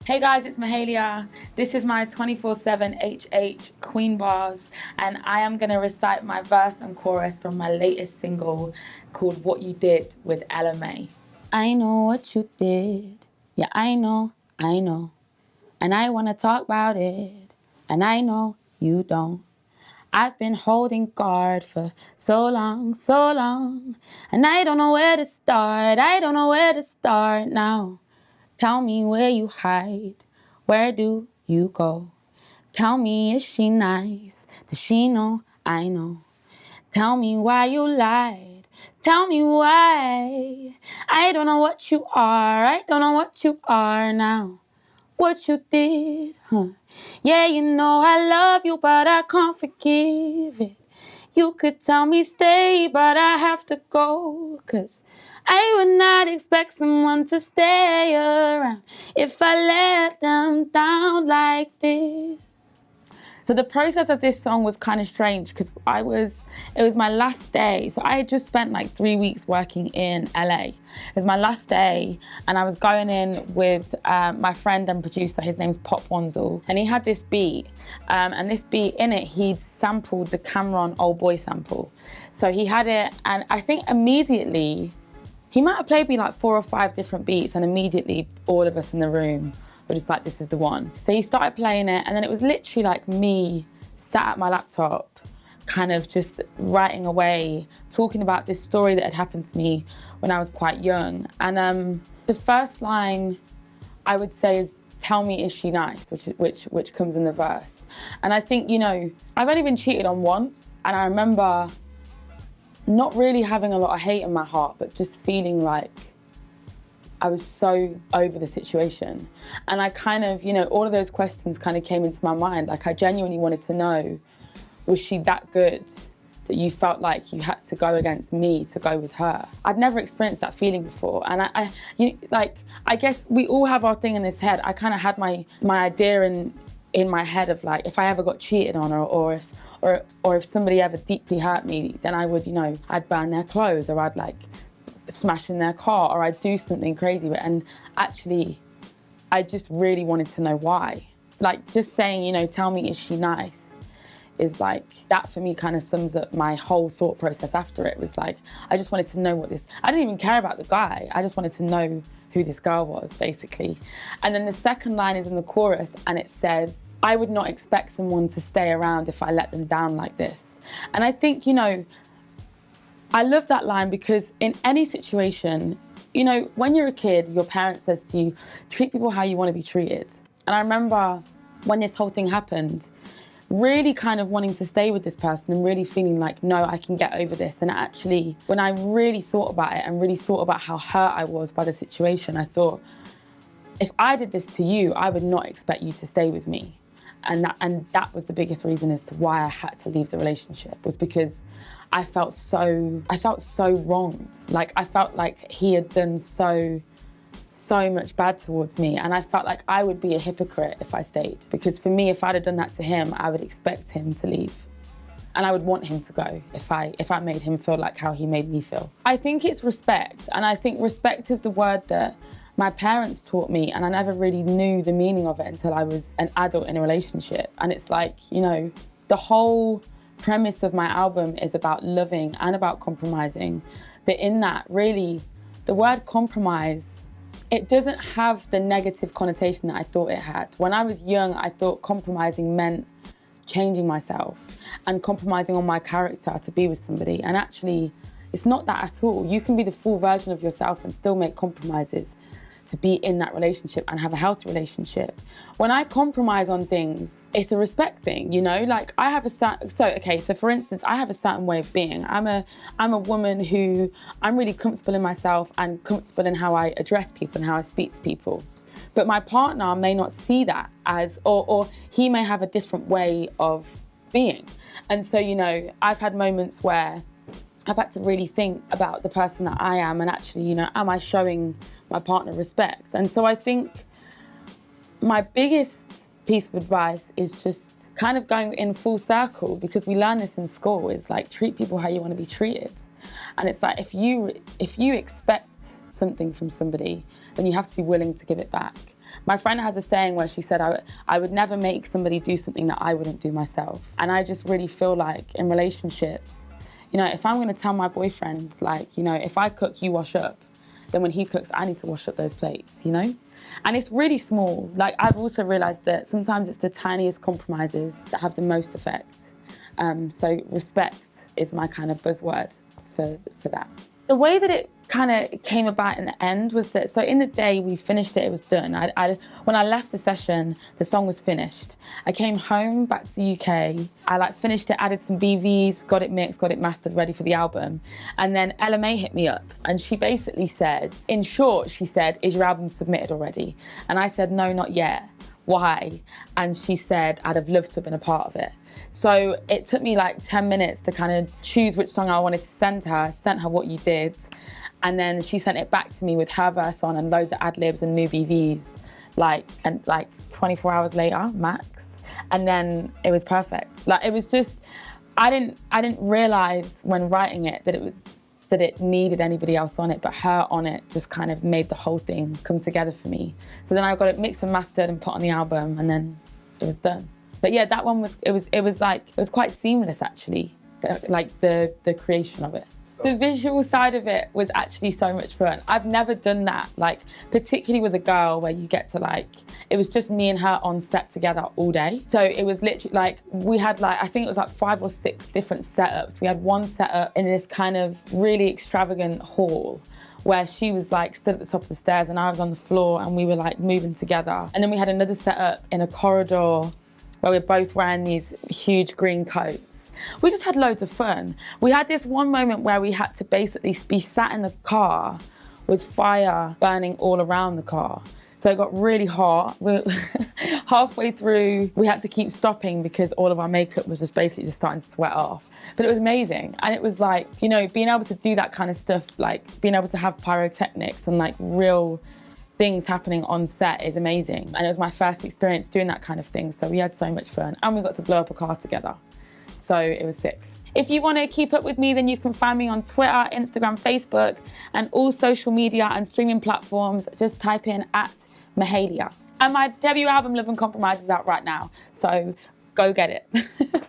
Hey guys, it's Mahalia. This is my 24/7 H.H Queen Bars, and I am going to recite my verse and chorus from my latest single called What You Did with Ella Mai. I know what you did. Yeah, I know. And I want to talk about it. And I know you don't. I've been holding guard for so long. And I don't know where to start. Now. Tell me where you hide, where do you go? Tell me, is she nice? Does she know I know? Tell me why you lied, tell me why. I don't know what you are now. What you did, Yeah, you know I love you, but I can't forgive it. You could tell me stay, but I have to go, 'cause I would not expect someone to stay around if I let them down like this. So the process of this song was kind of strange because it was my last day. So I had just spent like 3 weeks working in LA. It was my last day and I was going in with my friend and producer, his name's Pop Wanzel, and he had this beat. And this beat, in it, he'd sampled the Cameron Old Boy sample. So he had it, and I think immediately, he might have played me like 4 or 5 different beats, and immediately all of us in the room were just like, this is the one. So he started playing it, and then it was literally like me sat at my laptop, kind of just writing away, talking about this story that had happened to me when I was quite young. And the first line I would say is, tell me, is she nice? Which comes in the verse. And I think, you know, I've only been cheated on once, and I remember not really having a lot of hate in my heart, but just feeling like I was so over the situation. And I kind of, you know, all of those questions kind of came into my mind. Like, I genuinely wanted to know, was she that good that you felt like you had to go against me to go with her? I'd never experienced that feeling before. And I guess we all have our thing in this head. I kind of had my idea in my head of like, if I ever got cheated on, or if somebody ever deeply hurt me, then I would, you know, I'd burn their clothes, or I'd like smash in their car, or I'd do something crazy. And actually, I just really wanted to know why. Like, just saying, you know, tell me, is she nice? Is like, that for me kind of sums up my whole thought process after it. Was like, I just wanted to know I didn't even care about the guy. I just wanted to know who this girl was, basically. And then the second line is in the chorus, and it says, I would not expect someone to stay around if I let them down like this. And I think, you know, I love that line because in any situation, you know, when you're a kid, your parent says to you, treat people how you want to be treated. And I remember when this whole thing happened, really kind of wanting to stay with this person and really feeling like, no, I can get over this. And actually, when I really thought about it and really thought about how hurt I was by the situation, I thought, if I did this to you, I would not expect you to stay with me. And that was the biggest reason as to why I had to leave the relationship, was because I felt so wronged. Like, I felt like he had done so much bad towards me, and I felt like I would be a hypocrite if I stayed, because for me, if I'd have done that to him, I would expect him to leave. And I would want him to go if I made him feel like how he made me feel. I think it's respect, and I think respect is the word that my parents taught me, and I never really knew the meaning of it until I was an adult in a relationship. And it's like, you know, the whole premise of my album is about loving and about compromising. But in that, really, the word compromise, it doesn't have the negative connotation that I thought it had. When I was young, I thought compromising meant changing myself and compromising on my character to be with somebody. And actually, it's not that at all. You can be the full version of yourself and still make compromises to be in that relationship and have a healthy relationship. When I compromise on things, it's a respect thing, you know? Like, I have a certain, so for instance, I have a certain way of being. I'm a woman who, I'm really comfortable in myself and comfortable in how I address people and how I speak to people. But my partner may not see that as, or he may have a different way of being. And so, you know, I've had moments where I've had to really think about the person that I am and actually, you know, am I showing my partner respect? And so I think my biggest piece of advice is just kind of going in full circle, because we learn this in school, is like, treat people how you want to be treated. And it's like, if you expect something from somebody, then you have to be willing to give it back. My friend has a saying where she said, I would never make somebody do something that I wouldn't do myself. And I just really feel like in relationships, you know, if I'm gonna tell my boyfriend, like, you know, if I cook, you wash up, then when he cooks, I need to wash up those plates, you know? And it's really small. Like, I've also realized that sometimes it's the tiniest compromises that have the most effect. So respect is my kind of buzzword for that. The way that it kind of came about in the end was that, so in the day we finished it, it was done. When I left the session, the song was finished. I came home back to the UK, I like finished it, added some BVs, got it mixed, got it mastered, ready for the album. And then Ella Mai hit me up and she basically said, in short, she said, is your album submitted already? And I said, no, not yet. Why? And she said, I'd have loved to have been a part of it. So it took me like 10 minutes to kind of choose which song I wanted to send her, sent her What You Did, and then she sent it back to me with her verse on and loads of ad-libs and new BVs, like 24 hours later, max. And then it was perfect. Like, it was just, I didn't realize when writing it that it needed anybody else on it, but her on it just kind of made the whole thing come together for me. So then I got it mixed and mastered and put on the album, and then it was done. But yeah, that one was quite seamless actually, like the creation of it. The visual side of it was actually so much fun. I've never done that, like particularly with a girl where you get to like, it was just me and her on set together all day. So it was literally like, we had like, I think it was like 5 or 6 different setups. We had one setup in this kind of really extravagant hall where she was like stood at the top of the stairs and I was on the floor and we were like moving together. And then we had another setup in a corridor where we were both wearing these huge green coats. We just had loads of fun. We had this one moment where we had to basically be sat in the car with fire burning all around the car. So it got really hot. Halfway through, we had to keep stopping because all of our makeup was just basically just starting to sweat off. But it was amazing. And it was like, you know, being able to do that kind of stuff, like being able to have pyrotechnics and like real things happening on set is amazing. And it was my first experience doing that kind of thing. So we had so much fun and we got to blow up a car together. So it was sick. If you want to keep up with me, then you can find me on Twitter, Instagram, Facebook, and all social media and streaming platforms. Just type in @Mahalia. And my debut album, Love and Compromise, is out right now. So go get it.